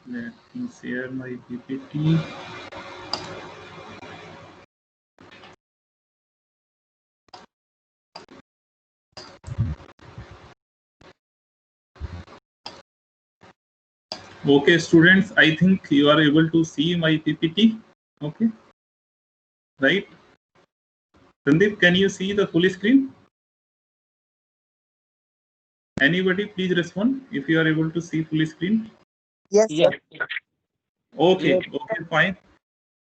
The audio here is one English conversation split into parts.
Let me share my PPT. Okay, students, I think you are able to see my PPT. Okay, right? Sandeep, can you see the full screen? Anybody, please respond if you are able to see full screen. Yes, sir. Okay, okay, fine.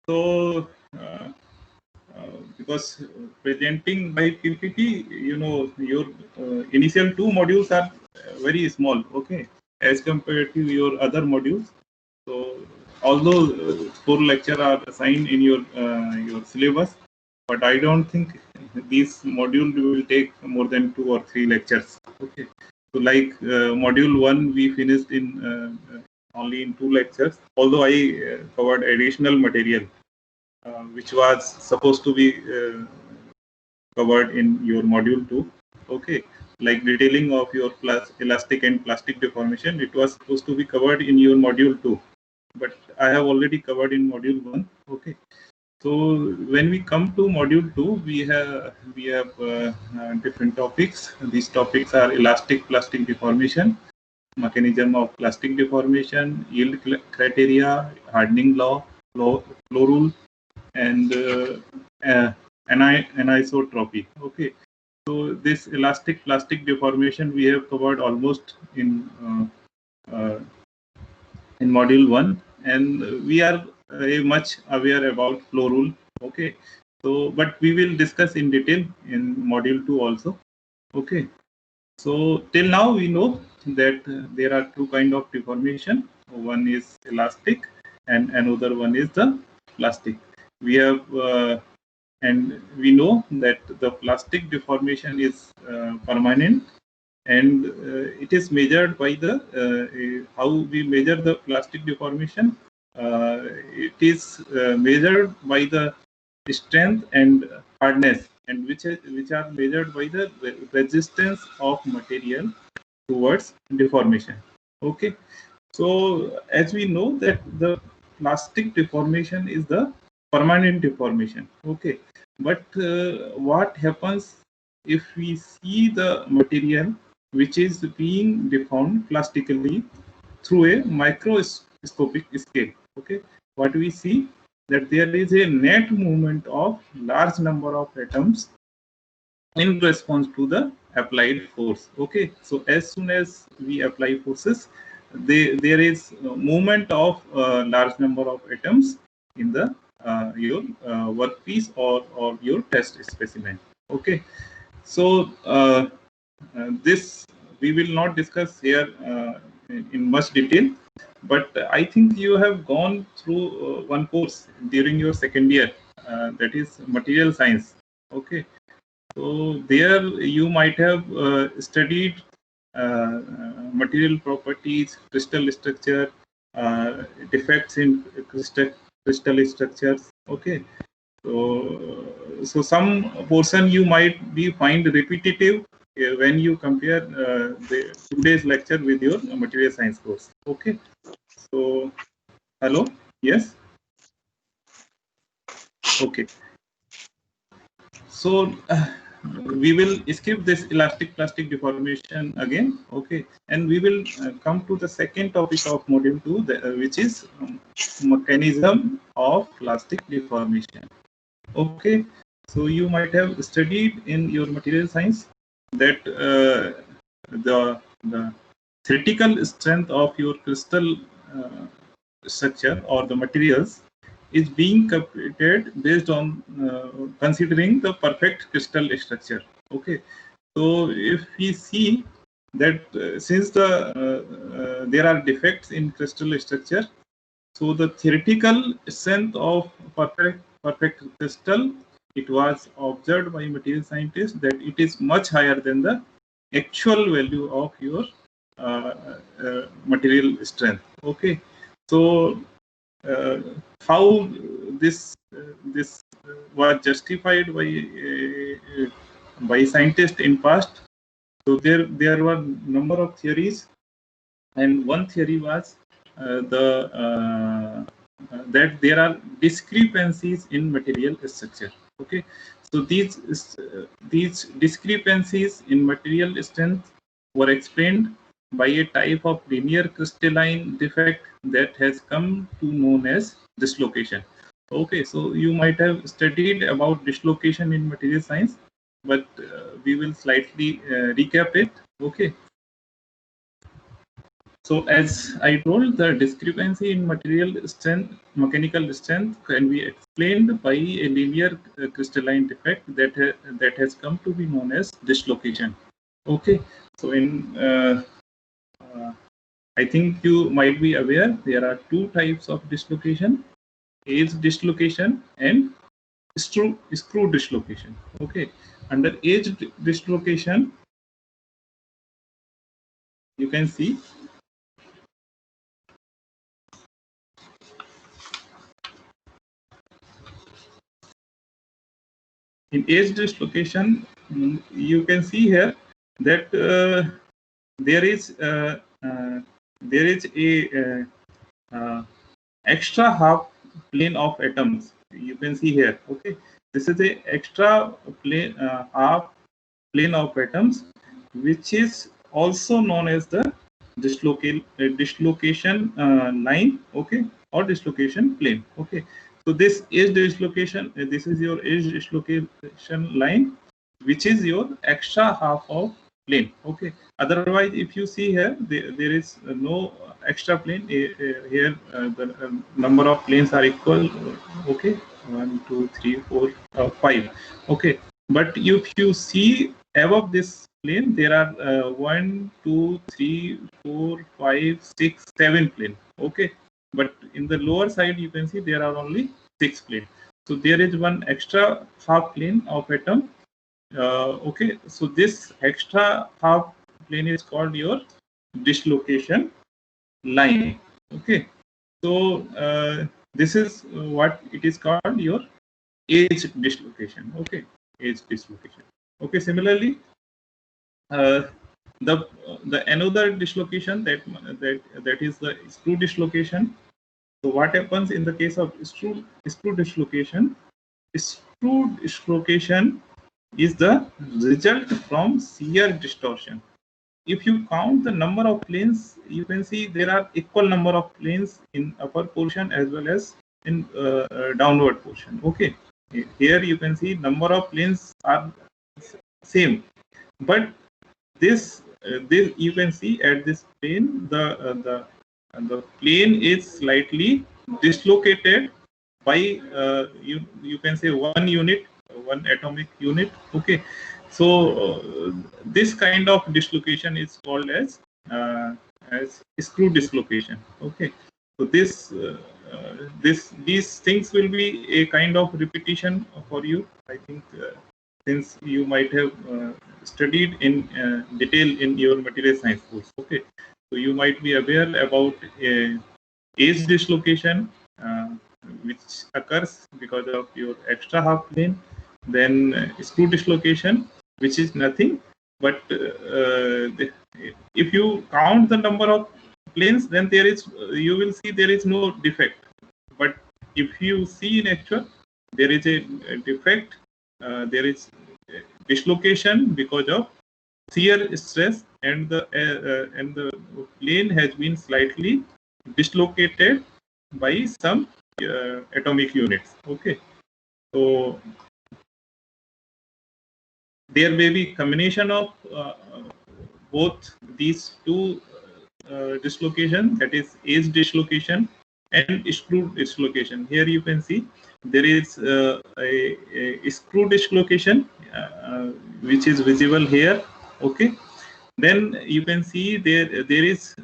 So, because presenting by PPT, you know, your initial two modules are very small, okay, as compared to your other modules. So, although four lectures are assigned in your syllabus, but I don't think this module will take more than 2 or 3 lectures. Okay, so like module one, we finished in only in 2 lectures. Although I covered additional material which was supposed to be covered in your module 2. Okay, like detailing of your elastic and plastic deformation, it was supposed to be covered in your module 2, but I have already covered in module 1. Okay, so when we come to module 2, we have different topics. These topics are elastic plastic deformation, mechanism of plastic deformation, yield criteria, hardening law, flow rule, and anisotropy. Okay, so this elastic plastic deformation we have covered almost in module 1, and we are much aware about flow rule. Okay, so but we will discuss in detail in module 2 also. Okay, so till now we know that there are two kind of deformation. One is elastic and another one is the plastic. We have and we know that the plastic deformation is permanent, and it is measured by the how we measure the plastic deformation. It is measured by the strength and hardness, and which are measured by the resistance of material towards deformation. Okay, so as we know that the plastic deformation is the permanent deformation. Okay, but what happens if we see the material which is being deformed plastically through a microscopic scale? Okay, what we see that there is a net movement of large number of atoms in response to the applied force. Okay, so as soon as we apply forces, there is movement of large number of atoms in the your workpiece or your test specimen. Okay, so this we will not discuss here in much detail, but I think you have gone through one course during your second year, that is material science. Okay, so there you might have studied material properties, crystal structure, defects in crystal structures. Okay, so some portion you might be find repetitive when you compare the today's lecture with your material science course. Okay, so hello, yes, okay. So we will skip this elastic plastic deformation again. Okay, and we will come to the second topic of module 2, which is mechanism of plastic deformation. Okay, so you might have studied in your material science that the theoretical strength of your crystal structure or the materials is being calculated based on considering the perfect crystal structure. Okay, so if we see that since there are defects in crystal structure, so the theoretical strength of perfect crystal, it was observed by material scientists that it is much higher than the actual value of your material strength. Okay, so how this was justified by scientists in past? So there were number of theories, and one theory was that there are discrepancies in material structure. Okay, so these discrepancies in material strength were explained by a type of linear crystalline defect that has come to known as dislocation. Okay, so you might have studied about dislocation in material science, but we will slightly recap it. Okay. So as I told, the discrepancy in material strength, mechanical strength can be explained by a linear crystalline defect that has come to be known as dislocation. Okay, so I think you might be aware there are two types of dislocation: edge dislocation and screw dislocation. Okay, under edge dislocation, you can see in edge dislocation, you can see here that there is a extra half plane of atoms. You can see here. Okay, this is a extra plane half plane of atoms, which is also known as the dislocation line. Okay, or dislocation plane. Okay, so this is dislocation. This is your edge dislocation line, which is your extra half of plane. Okay, otherwise if you see here, there is no extra plane here. The number of planes are equal. Okay, 1 2 3 4 5. Okay, but if you see above this plane, there are 1 2 3 4 5 6 7 plane. Okay, but in the lower side you can see there are only 6 plane. So there is one extra half plane of atom. Okay, so this extra half plane is called your dislocation line. Okay, so this is what it is called, your edge dislocation. Okay, edge dislocation. Okay, similarly, the another dislocation that is the screw dislocation. So what happens in the case of screw dislocation? Screw dislocation is the result from shear distortion. If you count the number of planes, you can see there are equal number of planes in upper portion as well as in downward portion. Okay, here you can see number of planes are same, but this you can see at this plane the plane is slightly dislocated by you can say one atomic unit. Okay, so this kind of dislocation is called as screw dislocation. Okay, so these things will be a kind of repetition for you, I think, since you might have studied in detail in your material science course. Okay, so you might be aware about edge dislocation, which occurs because of your extra half plane. Then screw dislocation, which is nothing but if you count the number of planes, then there is you will see there is no defect. But if you see in actual, there is a defect. There is dislocation because of shear stress, and the plane has been slightly dislocated by some atomic units. Okay, so there may be combination of both these two dislocation, that is edge dislocation and screw dislocation. Here you can see there is a screw dislocation which is visible here. Okay, then you can see there is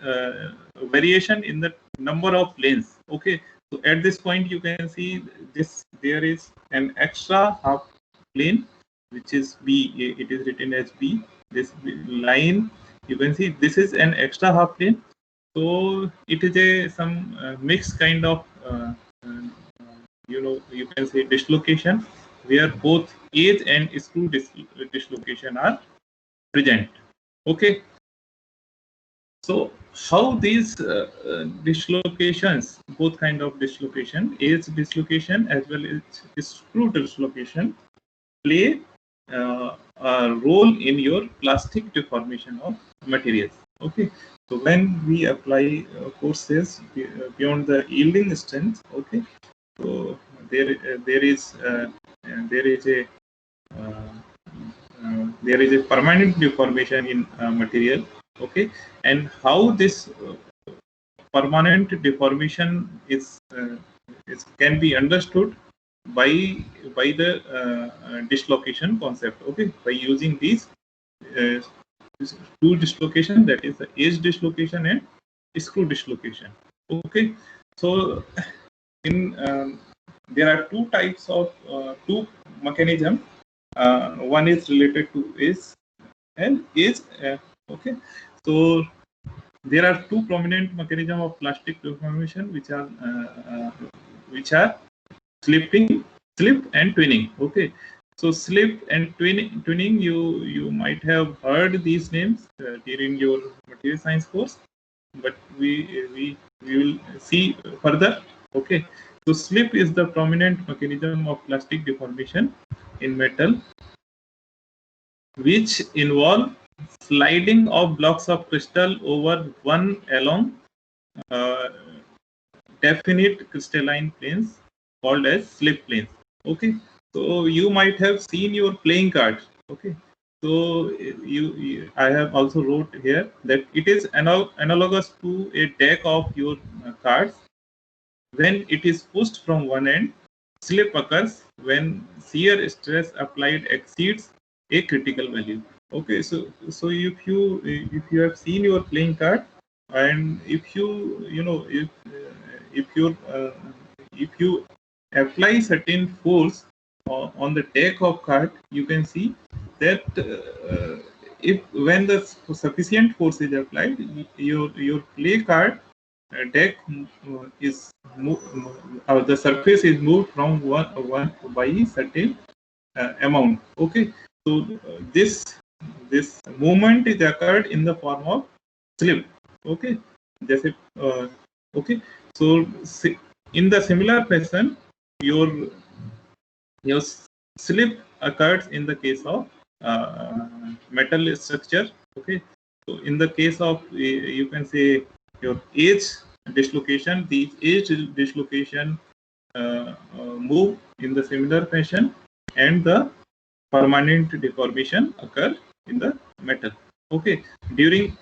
variation in the number of planes. Okay, so at this point you can see this, there is an extra half plane which is B. It is written as B. This line, you can see this is an extra half plane. So it is a some mixed kind of you can say dislocation, where both edge and screw dislocation are present. Okay, so how these dislocations, both kind of dislocation, edge dislocation as well as screw dislocation, play a role in your plastic deformation of materials. Okay, so when we apply forces beyond the yielding strength, okay, so there is a uh, there is a permanent deformation in material. Okay, and how this permanent deformation is can be understood by the dislocation concept. Okay, by using these uh, two dislocation, that is the edge dislocation and screw dislocation. Okay, so in there are two types of two mechanism. One is related to edge and edge. Okay, so there are two prominent mechanisms of plastic deformation which are slipping, slip and twinning. Okay, so slip and twinning, you might have heard these names during your material science course, but we will see further. Okay, so slip is the prominent mechanism of plastic deformation in metal, which involve sliding of blocks of crystal over one along uh, definite crystalline planes called as slip planes. Okay, so you might have seen your playing cards. Okay, so I have also wrote here that it is analogous to a deck of your cards. When it is pushed from one end, slip occurs when shear stress applied exceeds a critical value. Okay, so if you have seen your playing card, and if you know if you apply certain force on the deck of card, you can see that if when the sufficient force is applied, your play card deck is the surface is moved from one by certain amount. Okay, so this movement is occurred in the form of slip. Okay, जैसे okay, so in the similar fashion, your your slip occurs in the case of metal structure. Okay, so in the case of you can say your edge dislocation, the edge dislocation move in the similar fashion, and the permanent deformation occur in the metal. Okay, during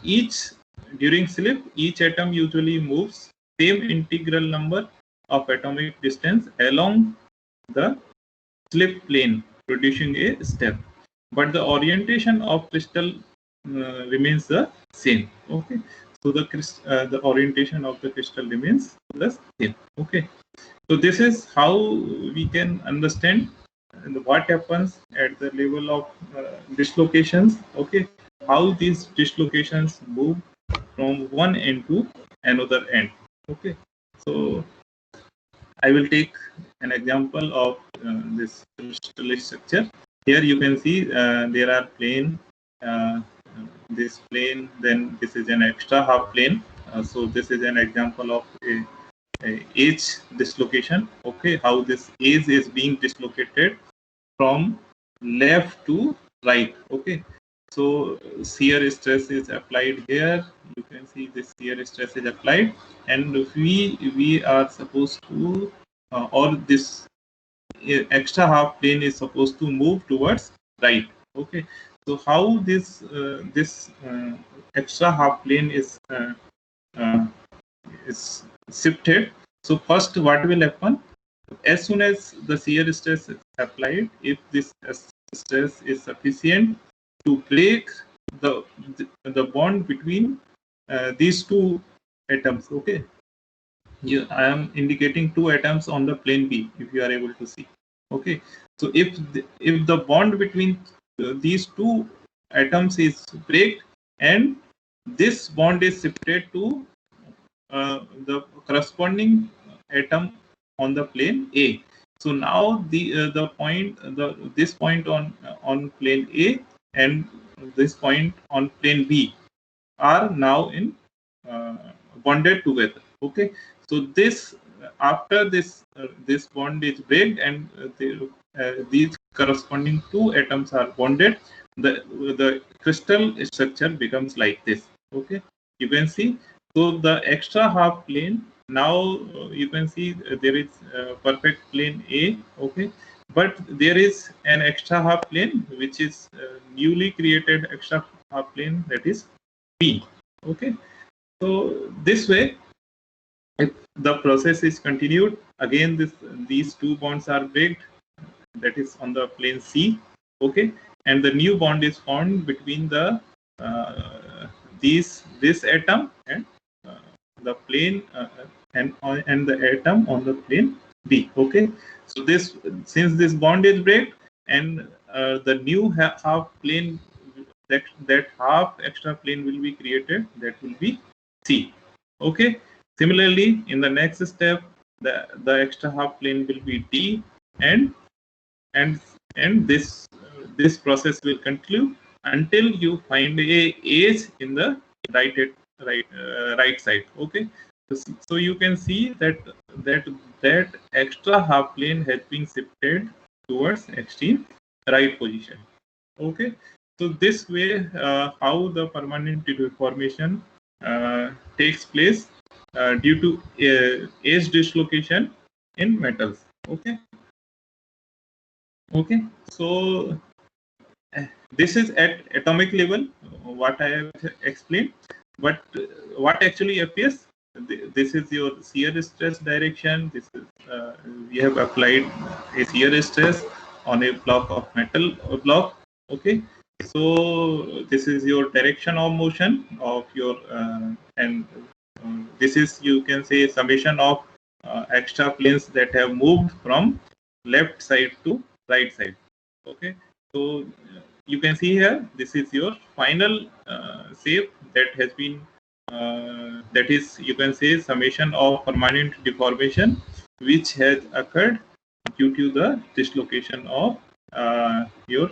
slip, each atom usually moves same integral number of atomic distance along the slip plane, producing a step. But the orientation of crystal remains the same. Okay, so the orientation of the crystal remains the same. Okay, so this is how we can understand what happens at the level of dislocations. Okay, how these dislocations move from one end to another end. Okay, so I will take an example of this crystalline structure. Here you can see there are plane, this plane, then this is an extra half plane. So this is an example of a edge dislocation. Okay, how this edge is being dislocated from left to right. Okay, so shear stress is applied here. You can see this shear stress is applied, and we are supposed to or this extra half plane is supposed to move towards right. Okay, so how this extra half plane uh, is shifted. So first, what will happen? As soon as the shear stress is applied, if this stress is sufficient to break the the bond between these two atoms. Okay, I am indicating two atoms on the plane B, if you are able to see. Okay, so if the bond between these two atoms is break, and this bond is shifted to the corresponding atom on the plane A. So now the point this point on plane A and this point on plane B are now in bonded together. Okay, so this after this bond is break and these corresponding two atoms are bonded, the crystal structure becomes like this. Okay, you can see. So the extra half plane now you can see there is perfect plane A. Okay, but there is an extra half plane which is newly created extra half plane, that is B. Okay, so this way if the process is continued, again these two bonds are break, that is on the plane C. Okay, and the new bond is formed between the this atom and the plane and the atom on the plane B. Okay, so this since this bond is break and the new half plane, that half extra plane will be created, that will be C. Okay, similarly in the next step the extra half plane will be D, and and this process will continue until you find a edge in the right side. Okay, so you can see that extra half plane has been shifted towards extreme right position. Okay, so this way how the permanent deformation takes place due to edge dislocation in metals. Okay, so this is at atomic level what I have explained, but what actually appears, this is your shear stress direction. This is we have applied a shear stress on a block of metal block. Okay, so this is your direction of motion of your and this is, you can say, summation of extra planes that have moved from left side to right side. Okay, so you can see here this is your final shape that has been that is, you can say, summation of permanent deformation which has occurred due to the dislocation of your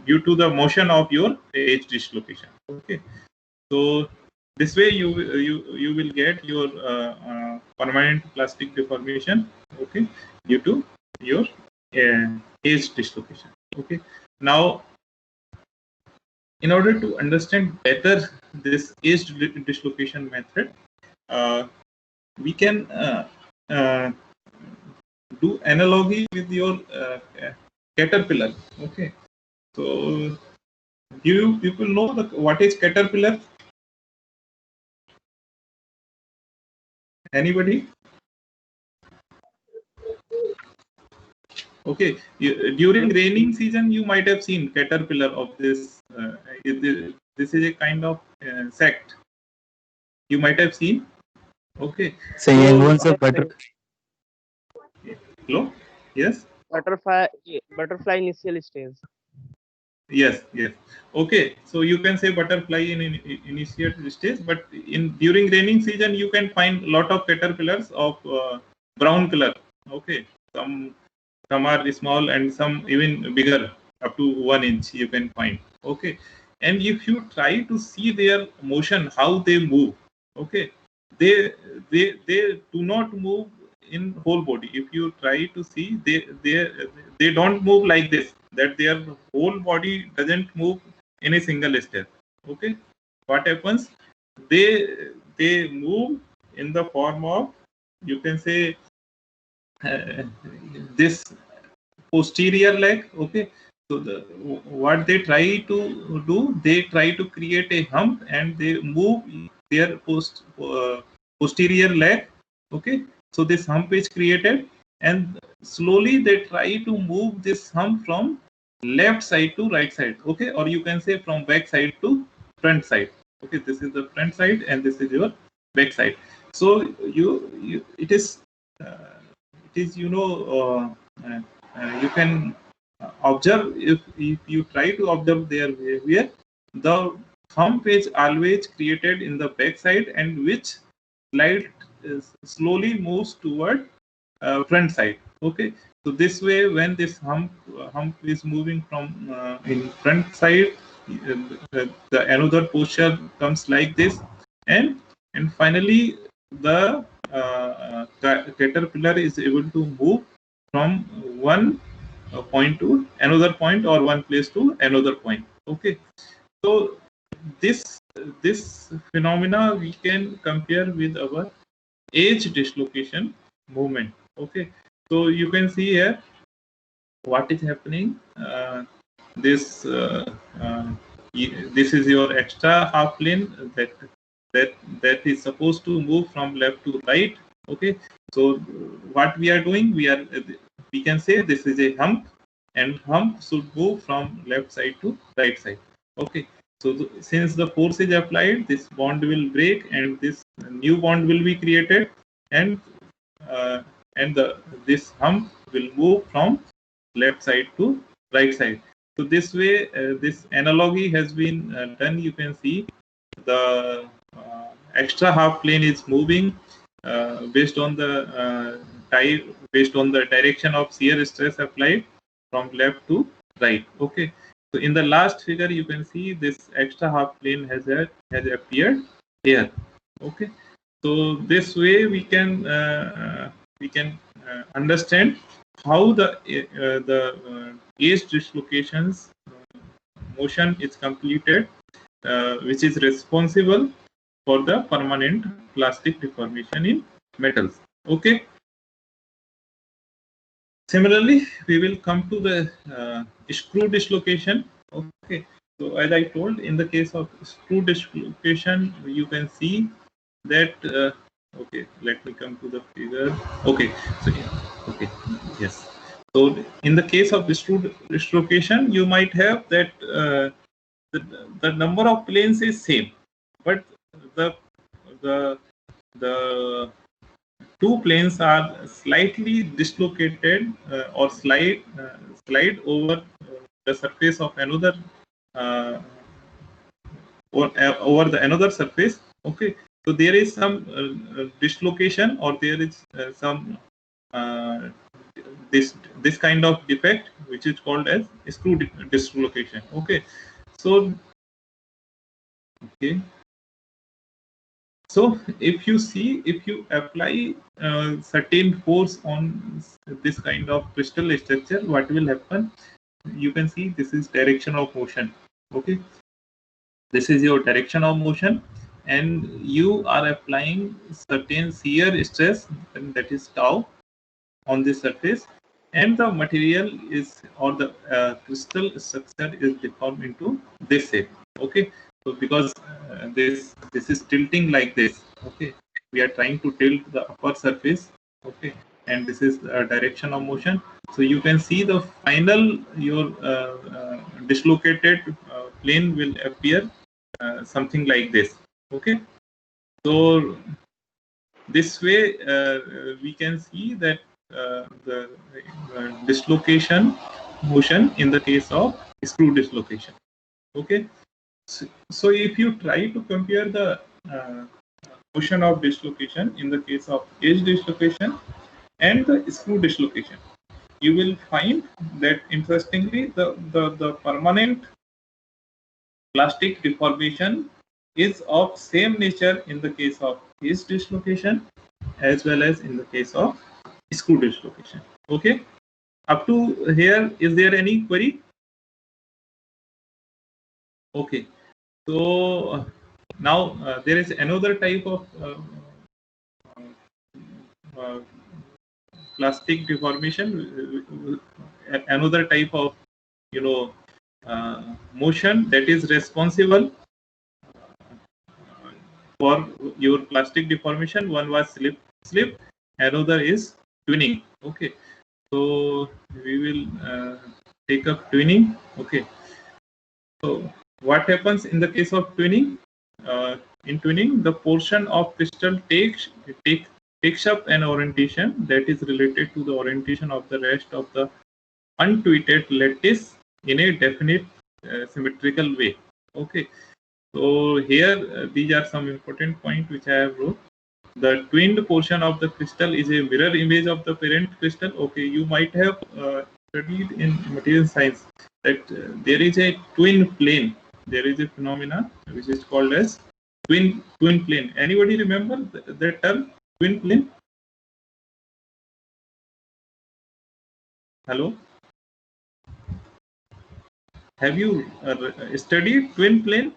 due to the motion of your edge dislocation. Okay, so this way you will get your permanent plastic deformation. Okay, due to your edge dislocation. Okay, now in order to understand better this edge dislocation method, we can do analogy with your caterpillar. Okay, so do you people know what is caterpillar? Anybody? Okay, during raining season, you might have seen caterpillar of this. This is a kind of insect. You might have seen. Okay. So young ones of butter. Hello. Yes. Butterfly initial stage. Yes. Yes. Okay. So you can say butterfly in initial stage, but in during raining season, you can find lot of caterpillars of brown color. Okay. Some are small and some even bigger, up to 1 inch you can find. Okay, and if you try to see their motion, how they move, okay, they do not move in whole body. If you try to see, they don't move like this, that their whole body doesn't move in a single step. Okay, what happens, they move in the form of, you can say, this posterior leg. Okay, so what they try to do, they try to create a hump and they move their posterior leg. Okay, so this hump is created and slowly they try to move this hump from left side to right side. Okay, or you can say from back side to front side. Okay, this is the front side and this is your back side. So it is you can observe, if you try to observe their behavior, the hump is always created in the back side and which slowly moves toward front side. Okay, so this way when this hump is moving from in front side, the another posture comes like this, and finally the caterpillar is able to move from one point to another point, or one place to another point. Okay, so this phenomena we can compare with our age dislocation movement. Okay, so you can see here what is happening. This this is your extra half plane that is supposed to move from left to right. Okay, so what we are doing, we can say this is a hump, and hump should move from left side to right side. Okay, so since the force is applied, this bond will break and this new bond will be created, and uh, this hump will move from left side to right side. So this way, this analogy has been done. You can see the extra half plane is moving based on the based on the direction of shear stress applied from left to right. Okay. So in the last figure, you can see this extra half plane has appeared here. Okay. So this way we can understand how the age dislocations motion is completed, which is responsible for the permanent plastic deformation in metals. Okay. Similarly, we will come to the screw dislocation. Okay. So as I told, in the case of screw dislocation, you can see that. Okay, let me come to the figure. Okay, so okay, yes. So in the case of screw dislocation, you might have that the number of planes is same, but the the the two planes are slightly dislocated or slide over the surface of another over the another surface. Okay, so there is some dislocation, or there is some uh, this kind of defect which is called as screw dislocation. Okay, so okay. So if you apply certain force on this kind of crystal structure, what will happen? You can see this is direction of motion. Okay, this is your direction of motion, and you are applying certain shear stress, and that is tau, on the surface, and the material is, or the crystal structure is deformed into this shape. Okay, so because this is tilting like this. Okay, we are trying to tilt the upper surface. Okay, and this is direction of motion. So you can see the final your dislocated plane will appear something like this. Okay, so this way we can see that the dislocation motion in the case of screw dislocation. Okay, so if you try to compare the motion of dislocation in the case of edge dislocation and the screw dislocation, you will find that interestingly the permanent plastic deformation is of same nature in the case of edge dislocation as well as in the case of screw dislocation. Okay, up to here, is there any query? Okay, so now there is another type of uh, plastic deformation, another type of motion that is responsible for your plastic deformation. One was slip, another is twinning. Okay, so we will take up twinning. Okay, so what happens in the case of twinning? In twinning, the portion of crystal takes up an orientation that is related to the orientation of the rest of the untwitted lattice in a definite symmetrical way. Okay, so here these are some important points which I have wrote. The twinned portion of the crystal is a mirror image of the parent crystal. Okay, you might have studied in material science that there is a twin plane. There is a phenomena which is called as twin plane. Anybody remember that term, twin plane? Hello, have you studied twin plane,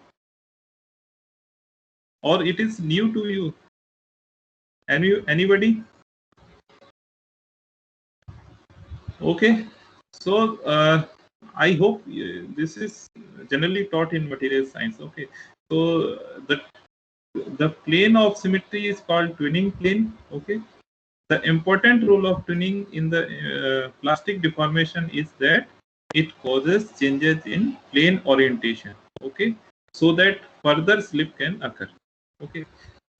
or it is new to you? Anybody? Okay, so I hope this is generally taught in material science. Okay, so the plane of symmetry is called twinning plane. Okay, the important role of twinning in the plastic deformation is that it causes changes in plane orientation. Okay, so that further slip can occur. Okay,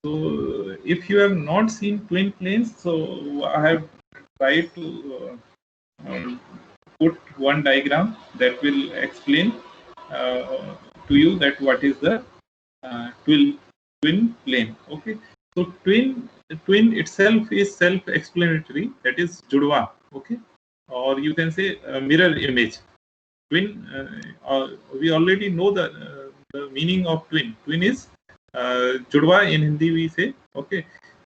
so if you have not seen twin planes, so I have tried to put one diagram that will explain to you that what is the twin plane. Okay, so twin itself is self-explanatory. That is judwa. Okay, or you can say mirror image. Twin. We already know the meaning of twin. Twin is judwa in Hindi we say. Okay,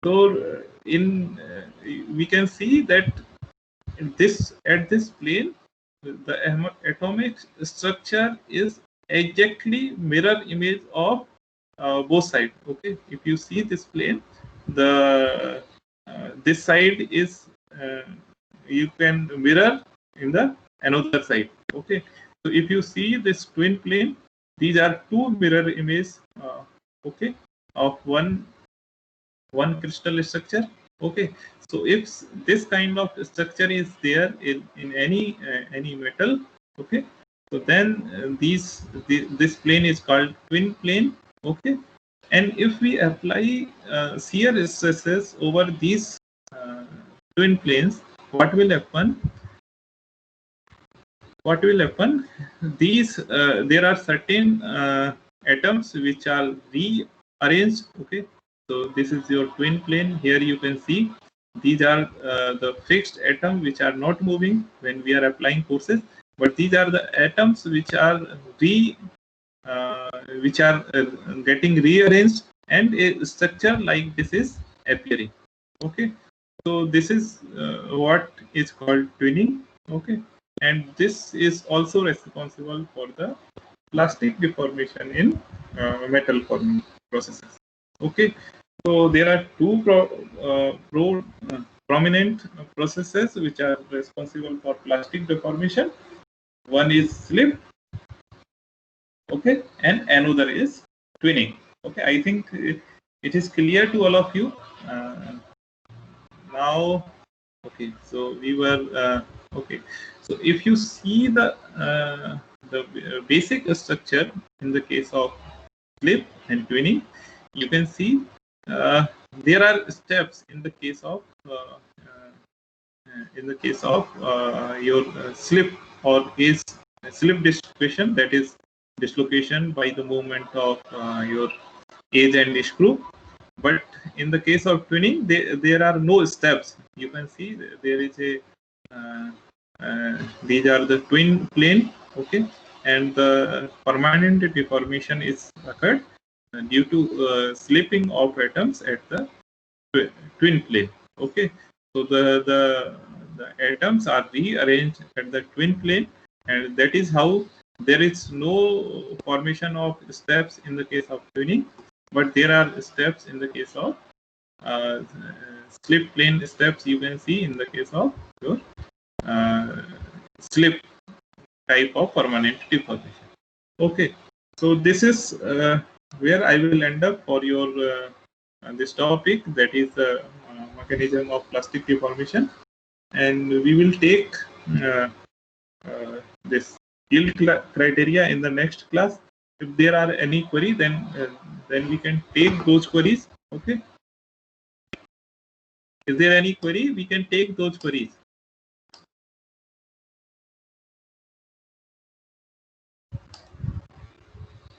so we can see that at this plane the atomic structure is exactly mirror image of both sides. Okay, if you see this plane, the this side is you can mirror in the another side. Okay, so if you see this twin plane, these are two mirror images. Okay, of one crystal structure. Okay, so if this kind of structure is there in any metal, okay, so then this plane is called twin plane. Okay, and if we apply shear stresses over these twin planes, what will happen? These there are certain atoms which are rearranged. Okay, so this is your twin plane. Here you can see these are the fixed atoms which are not moving when we are applying forces, but these are the atoms which are getting rearranged, and a structure like this is appearing. Okay, so this is what is called twinning. Okay, and this is also responsible for the plastic deformation in metal forming processes. Okay, so there are two prominent processes which are responsible for plastic deformation. One is slip, okay, and another is twinning. Okay, I think it is clear to all of you now. Okay, so we were okay. So if you see the basic structure in the case of slip and twinning, you can see there are steps in the case of your slip or is slip dislocation, that is dislocation by the movement of your edge and screw. But in the case of twinning, there are no steps. You can see there is a these are the twin plane. Okay, and the permanent deformation is occurred due to slipping of atoms at the twin plane. Okay, so the atoms are rearranged at the twin plane, and that is how there is no formation of steps in the case of twinning, but there are steps in the case of slip plane steps. You can see in the case of your slip type of permanent deformation. Okay, so this is where I will end up for your this topic, that is the mechanism of plastic deformation, and we will take this yield criteria in the next class. If there are any query, then we can take those queries. Okay, is there any query? We can take those queries.